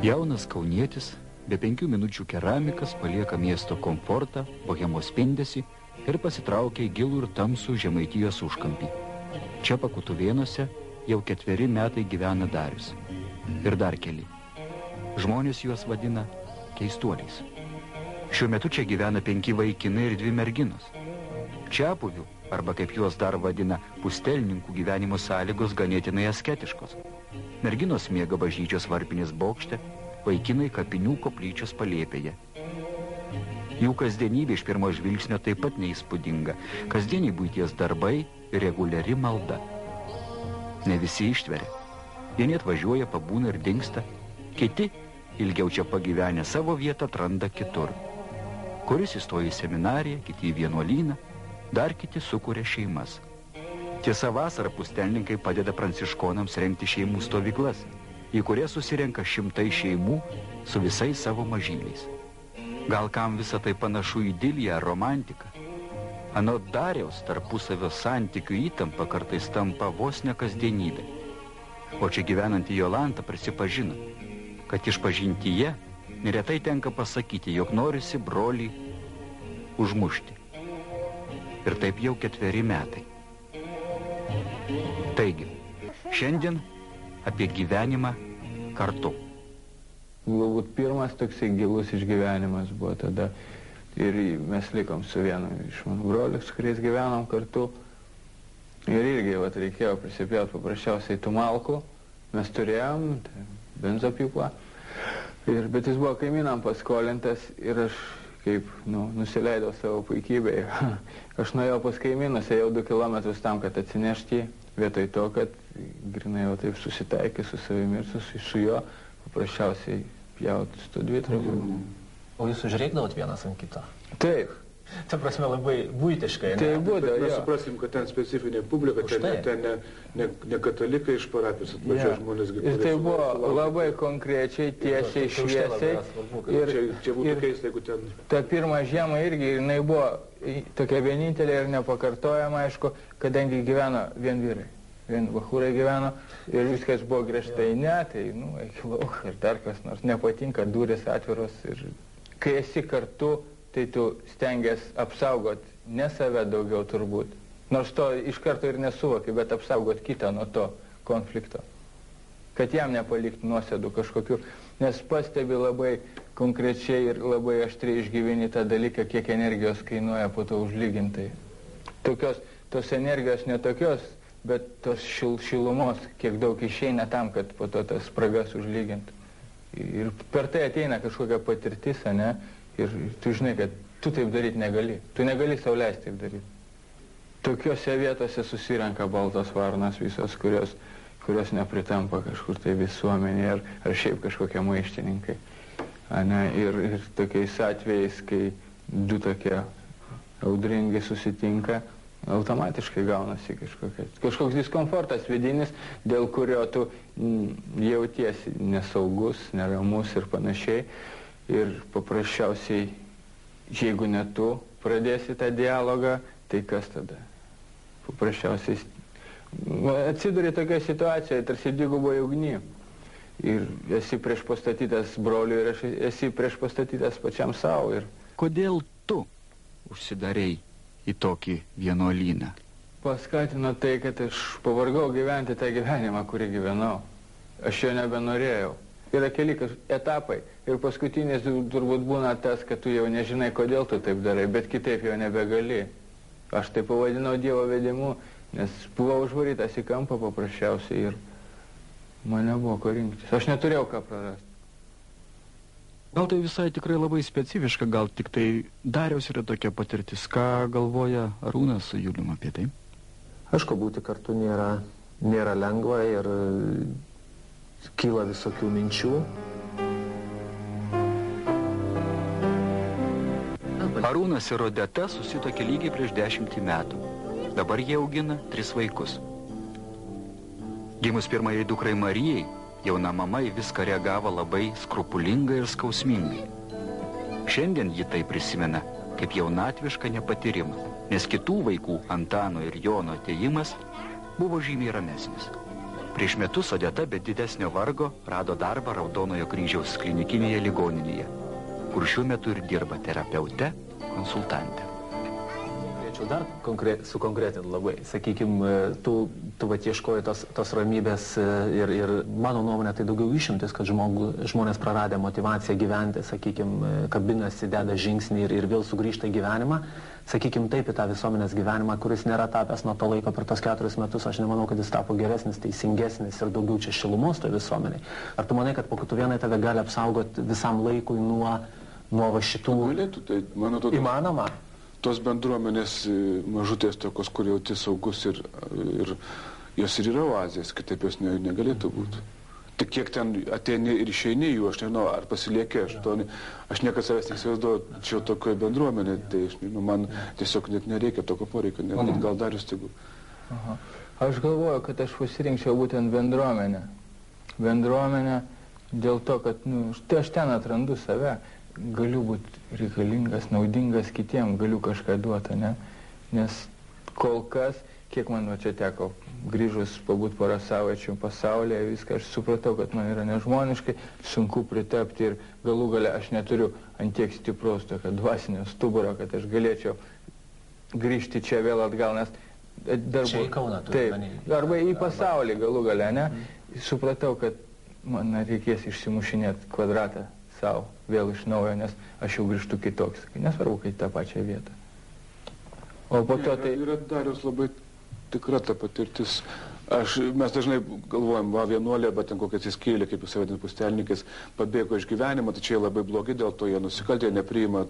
Jaunas kaunietis, be 5 minučių keramikas palieka miesto komfortą, bohemos spindesį ir pasitraukia į gilų ir tamsų Žemaitijos užkampį. Čia Pakutuvėnuose jau 4 metai gyvena Darius. Ir dar keli. Žmonės juos vadina keistuoliais. Šiuo metu čia gyvena 5 vaikinai ir 2 merginos. Čiabuvių, arba kaip juos dar vadina, pustelninkų gyvenimo sąlygos ganėtinai asketiškos. Merginos miega bažnyčios varpinės bokšte, vaikinai kapinių koplyčios palėpėje. Jų kasdienybė iš pirmo žvilgsnio taip pat neįspūdinga. Kasdieniai buities darbai ir reguliari malda. Ne visi ištveria. Vieni atvažiuoja, pabūna ir dingsta. Kiti, ilgiau čia pagyvenę, savo vietą atranda kitur. Kuris įstoja į seminariją, kiti į vienuolyną, dar kiti sukuria šeimas. Tiesa, vasarą pustelninkai padeda pranciškonams rengti šeimų stovyklas, į kurias susirenka 100 šeimų su visais savo mažyliais. Gal kam visą tai panašu į idiliją ar romantiką? Anot Dariaus tarpusavio santykių įtampa kartais tampa vos ne kasdienybė. O čia gyvenanti Jolanta prisipažino, kad išpažintyje neretai tenka pasakyti, jog norisi brolį užmušti. Ir taip jau 4 metai. Taigi, šiandien apie gyvenimą kartu. Galbūt pirmas toksai gilus išgyvenimas buvo tada. Ir mes likom su vienu iš mano brolių, su kuriais gyvenom kartu. Ir irgi reikėjo prisipjauti paprasčiausiai tų malkų. Mes turėjom benzopjūklą. Bet jis buvo kaimynam paskolintas ir aš kaip nusileidau savo puikybėje. Aš nuėjau pas kaimynus, ėjau 2 kilometrus tam, kad atsinešti jį, vietoj to, kad grinai jau taip susitaikė su savimi ir su juo paprasčiausiai pjauti su to dvitragiu. O jūs užreikdavot vienas ant kito? Taip. Ta prasme labai buitiškai, ne? Tai būdavo, mes suprasim, kad ten specifinė publika, ten ne katalikai iš parapijos atvažiuoja žmonės. Ir tai buvo labai konkrečiai, tiesiai, šviesiai. Čia būtų keista, jeigu ten... Ta pirma žiema irgi, jinai buvo tokia vienintelė ir nepakartojama, aišku, kadangi gyveno vien vyrai. Vien bachūrai gyveno ir viskas buvo griežtai, ne, tai, eik lauk ir dar kas nors nepatinka, durys atviros ir kai esi kartu, tai tu stengiasi apsaugot ne save daugiau turbūt. Nors to iš karto ir nesuvoki, bet apsaugot kitą nuo to konflikto. Kad jam nepalikti nuosėdų kažkokių, nes pastebi labai konkrečiai ir labai aštriai išgyveni tą dalyką, kiek energijos kainuoja po to užlygintai. Tos energijos netokios, bet tos šilumos, kiek daug išeina tam, kad po to tas spragas užlygintų. Ir per tai ateina kažkokia patirtis, ne? Ir tu žinai, kad tu taip daryti negali. Tu negali sau leisti taip daryti. Tokiose vietose susirenka baltos varnos visos, kurios nepritampa kažkur tai visuomenė ar šiaip kažkokie maištininkai. Ir tokiais atvejais, kai 2 tokie audringi susitinka, automatiškai gaunasi kažkoks diskomfortas vidinis, dėl kurio tu jautiesi nesaugus, neramus ir panašiai. Ir paprasčiausiai, jeigu ne tu pradėsi tą dialogą, tai kas tada? Paprasčiausiai atsiduri tokioje situacijoje, tarsi dviguboje ugny. Ir esi priešpastatytas broliui ir esi priešpastatytas pačiam savo. Kodėl tu užsidarei į tokį vienuolyną? Paskatino tai, kad aš pavargau gyventi tą gyvenimą, kurį gyvenau. Aš jo nebenorėjau. Yra keli etapai ir paskutinis turbūt būna tas, kad tu jau nežinai, kodėl tu taip darai, bet kitaip jau nebegali. Aš tai pavadinau Dievo vedimu, nes buvau užvarytas į kampą paprasčiausiai ir man nebuvo ko rinktis. Aš neturėjau ką prarasti. Gal tai visai tikrai labai specifiška, gal tik tai Dariaus yra tokia patirtis. Ką galvoja Arūnas su Julium apie tai? Aišku, būti kartu nėra lengva ir kyla visokių minčių. Arūnas ir Odeta susituokė lygiai prieš 10 metų. Dabar jie augina 3 vaikus. Gimus pirmajai dukrai Marijai, jauna mama į viską reagavo labai skrupulingai ir skausmingai. Šiandien ji tai prisimena kaip jaunatvišką nepatyrimą, nes kitų vaikų Antano ir Jono atėjimas buvo žymiai ramesnis. Prieš metus Odeta be didesnio vargo rado darbą Raudonojo kryžiaus klinikinėje ligoninėje, kur šiuo metu ir dirba terapeute, konsultante. Norėčiau dar sukonkretinti labai. Sakykime, tu vat ieškoji tos ramybės ir mano nuomonė tai daugiau išimtis, kad žmonės praradę motivaciją gyventi, sakykime, kabinasi, deda žingsnį ir vėl sugrįžta į gyvenimą. Sakykime, taip į tą visuomenės gyvenimą, kuris nėra tapęs nuo to laiko per tos 4 metus, aš nemanau, kad jis tapo geresnis, teisingesnis ir daugiau čia šilumos toje visuomeniai. Ar tu manai, kad Pakutuvėnai tave gali apsaugoti visam laikui nuo va šitų... Galėtų, tai mano to... Įmanoma? Tos bendruomenės mažutės tokios, kur jauti saugus ir jos ir yra oazės, kitaip jos negalėtų būti. Tik kiek ten ateini ir išeini jų, aš nežinau, ar pasiliekė, aš niekad savęs neįsivaizduoju čia tokioje bendruomenė, tai man tiesiog net nereikia tokio poreikio, net gal darius tegu. Aš galvoju, kad aš pasirinkčiau būtent bendruomenę. Bendruomenę dėl to, kad aš ten atrandu save. Galiu būti reikalingas, naudingas kitiem, galiu kažką duoti, ne? Nes kol kas, kiek man čia teko, grįžus pabūti porą savaičių pasaulyje, viską aš supratau, kad man yra nežmoniškai sunku pritapti ir galų gale aš neturiu antiek stipraus tokio dvasinio stuburo, kad aš galėčiau grįžti čia vėl atgal, nes čia į Kauną arba į pasaulį galų gale, ne? Supratau, kad man reikės išsimušinėti kvadratą savo vėl iš naujo, nes aš jau grįžtu kitoks. Nesvarbu, kai tą pačią vietą. O po to tai... Yra Dariaus labai tikra ta patirtis. Mes dažnai galvojam, vienuolė, bet ten kokia atsiskėlė, kaip jūs vadinat, pustelininkais, pabėgo iš gyvenimo, tai čia labai blogai, dėl to jie nusikaltė, jie nepriima.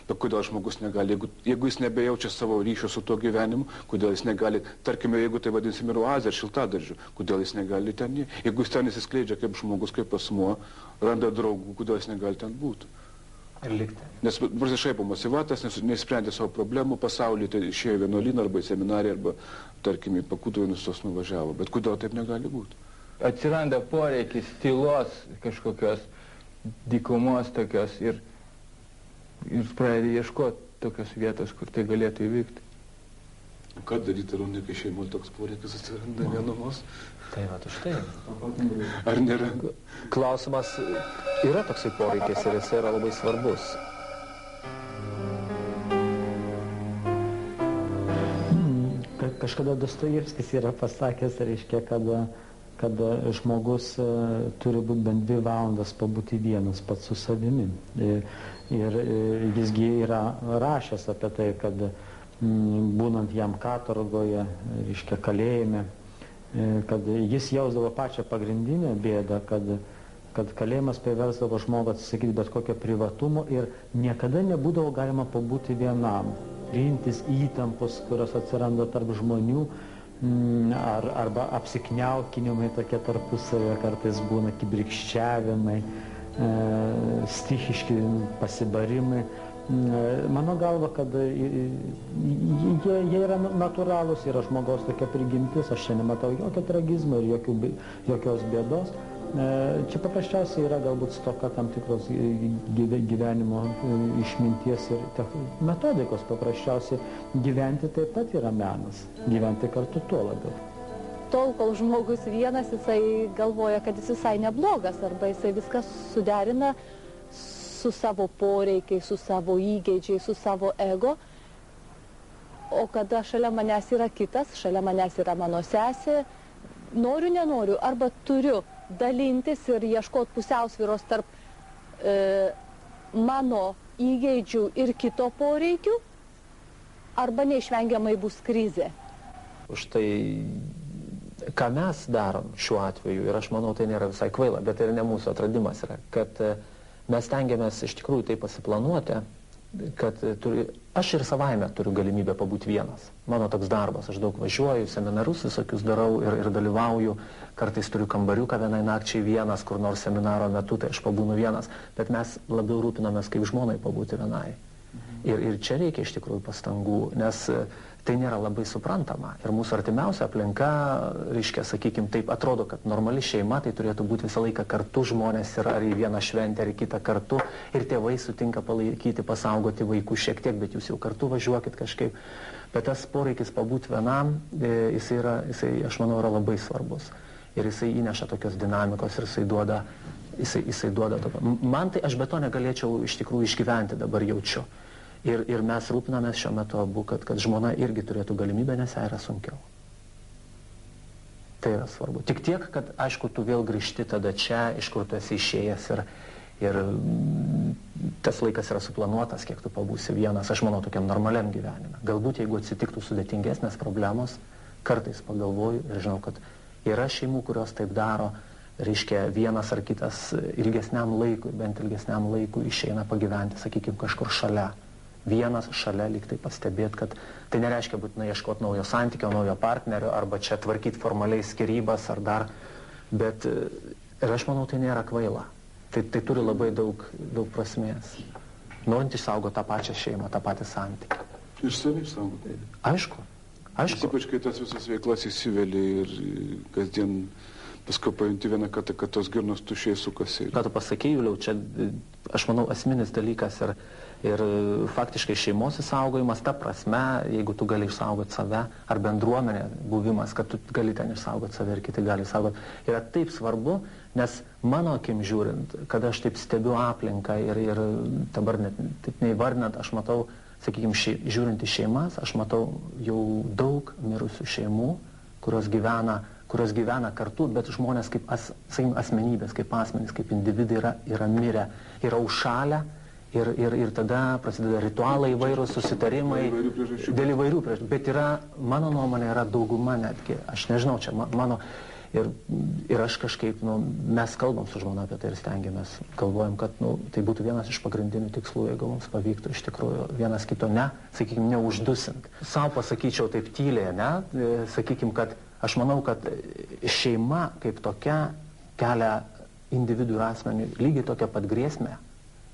Bet kodėl žmogus negali, jeigu jis nebejaučia savo ryšio su tuo gyvenimu, kodėl jis negali, tarkime, jeigu tai vadinsim ir oazę ar šiltadaržių, kodėl jis negali ten, jeigu jis ten įsiskleidžia kaip žmogus, kaip asmuo, randa draugų, kodėl jis negali ten būti. Ir likti. Nes prasišaipo motyvatas, neįsprendė savo problemų, pasaulyje tai išėjo vienuolyną arba į seminariją, arba, tarkim, į Pakutuvėnus tos nuvažiavo. Bet kodėl taip negali būti? Atsiranda poreikis tylos kažkokios dykumos tokios ir pradedi ieškoti tokios vietos, kur tai galėtų įvykti. Ką daryti, Arūnai, kai šeimoje toks poreikis atsiranda vienumos? Tai va, už tai. Ar nėra? Klausimas, yra toksai poreikis ir jis yra labai svarbus. Kažkada Dostojevskis yra pasakęs, reiškia, kad žmogus turi būti bent 2 valandas pabūti vienas pats su savimi. Ir jisgi yra rašęs apie tai, kad būnant jam katorgoje, reiškia, kalėjime, kad jis jausdavo pačią pagrindinę bėdą, kad kalėjimas priversdavo žmogų atsisakyti bet kokio privatumo ir niekada nebūdavo galima pabūti vienam, rinktis įtampos, kurios atsiranda tarp žmonių, arba apsikniaukinimai tokie tarpusavio, kartais būna kibirkščiavimai, stichiški pasibarimai. Mano galva, kad jie yra natūralūs, yra žmogaus tokia prigimtis, aš čia nematau jokio tragizmo ir jokios bėdos. Čia paprasčiausiai yra galbūt stoka tam tikros gyvenimo išminties ir metodikos. Paprasčiausiai gyventi taip pat yra menas, gyventi kartu tuo labiau. Tol, kol žmogus vienas, jisai galvoja, kad jis visai neblogas, arba jisai viską suderina su savo poreikiais, su savo įgeidžiais, su savo ego. O kada šalia manęs yra kitas, šalia manęs yra mano sesė, noriu, nenoriu, arba turiu dalintis ir ieškoti pusiausvyros tarp mano įgeidžių ir kito poreikių, arba neišvengiamai bus krizė. Už tai, ką mes darom šiuo atveju, ir aš manau, tai nėra visai kvaila, bet ir ne mūsų atradimas yra, kad mes stengiamės iš tikrųjų tai pasiplanuoti, kad aš ir savaime turiu galimybę pabūti vienas. Mano toks darbas, aš daug važiuoju, seminarus visokius darau ir dalyvauju, kartais turiu kambariuką vienai nakčiai vienas, kur nors seminaro metu, tai aš pabūnu vienas, bet mes labiau rūpinamės kaip žmonai pabūti vienai. Ir čia reikia iš tikrųjų pastangų, nes tai nėra labai suprantama. Ir mūsų artimiausia aplinka, reiškia, sakykime, taip atrodo, kad normali šeima tai turėtų būti visą laiką kartu, žmonės yra ar į vieną šventę, ar į kitą kartu, ir tėvai sutinka palaikyti, pasaugoti vaikų šiek tiek, bet jūs jau kartu važiuokit kažkaip. Bet tas poreikis pabūti vienam, jisai, aš manau, yra labai svarbus. ir jisai įneša tokios dinamikos ir jisai duoda tokio. Man tai aš be to negalėčiau iš tikrųjų išgyventi, dabar jaučiu. Ir mes rūpinamės šiuo metu abu, kad žmona irgi turėtų galimybę, nes jai yra sunkiau. Tai yra svarbu. Tik tiek, kad aišku, tu vėl grįžti tada čia, iš kur tu esi išėjęs ir tas laikas yra suplanuotas, kiek tu pabūsi vienas, aš manau, tokiam normaliam gyvenime. Galbūt, jeigu atsitiktų sudėtingesnės problemos, kartais pagalvoju ir žinau, kad yra šeimų, kurios taip daro, reiškia vienas ar kitas ilgesniam laikui, bent ilgesniam laikui išeina pagyventi, sakykime, kažkur šalia. Vienas šalia lyg tai pastebėt, kad tai nereiškia būtinai ieškoti naujo santykio, naujo partnerio, arba čia tvarkyti formaliai skyrybas ar dar, bet ir aš manau, tai nėra kvaila. Tai turi labai daug prasmės. Norint išsaugoti tą pačią šeimą, tą patį santykį. Ir savi išsaugoti. Aišku. Ypač, kai tas visas veiklas įsiveli ir kasdien paskui pajunti vieną kartą, kad tos girnos tušiai sukasi. Ką tu pasakei, Juliau, čia, aš manau, esminis dalykas ir faktiškai šeimos išsaugojimas, ta prasme, jeigu tu gali išsaugoti save, ar bendruomenė buvimas, kad tu gali ten išsaugoti save ir kiti gali išsaugoti, yra taip svarbu, nes mano akim žiūrint, kada aš taip stebiu aplinką ir dabar net taip neįvardinant, aš matau, sakykime, žiūrint į šeimas, aš matau jau daug mirusių šeimų, kurios gyvena kartu, bet žmonės kaip asmenybės, kaip asmenys, kaip individai yra mirę, yra užšalę ir tada prasideda ritualai įvairūs, susitarimai dėl įvairių priežasčių. Bet mano nuomonė yra dauguma netgi, aš nežinau, čia mano ir aš kažkaip, mes kalbam su žmona apie tai ir stengiamės, galvojam, kad tai būtų vienas iš pagrindinių tikslų, jeigu mums pavyktų iš tikrųjų vienas kito sakykime, neuždusint. Sau pasakyčiau taip tyliai, sakykime, kad aš manau, kad šeima kaip tokia kelia individų ir asmeniui lygiai tokią pat grėsmę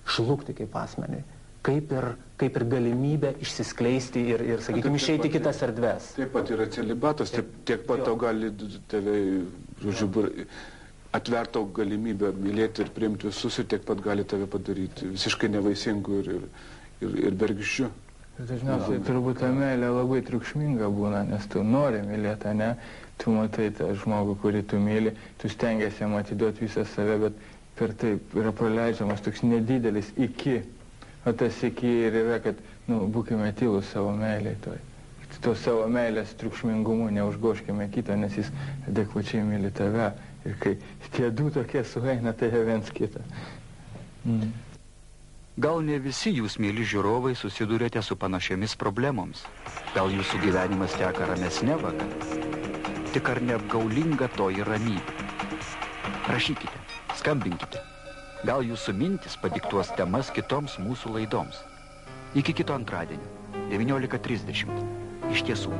žlugti kaip asmeniui, kaip ir galimybė išsiskleisti ir sakykime, išeiti kitas erdves. Taip pat yra celibatas, tiek pat tau gali tave, žodžiu, atvertau galimybę mylėti ir priimti visus ir tiek pat gali tave padaryti visiškai nevaisingų ir bergždžiu. Dažniausiai turbūt ta meilė labai triukšminga būna, nes tu nori mylėti, ne? Tu matai tą žmogų, kurį tu myli, tu stengiasi jam atiduoti visą save, bet per tai yra praleidžiamas toks nedidelis iki. O tas iki ir yra, kad, būkime tylus savo meiliai toj. To savo meilės triukšmingumu neužgoškime kitą, nes jis adekvačiai myli tave. Ir kai tie du tokie sueina, tai jie viens kitą. Gal ne visi jūs, mėly žiūrovai, susidurėte su panašiamis problemoms. Gal jūsų gyvenimas teka ramesne vaga. Tik ar neapgaulinga toji ramybė. Rašykite, skambinkite. Gal jūsų mintis padiktuos temas kitoms mūsų laidoms. Iki kito antradienio, 19:30. Iš tiesų.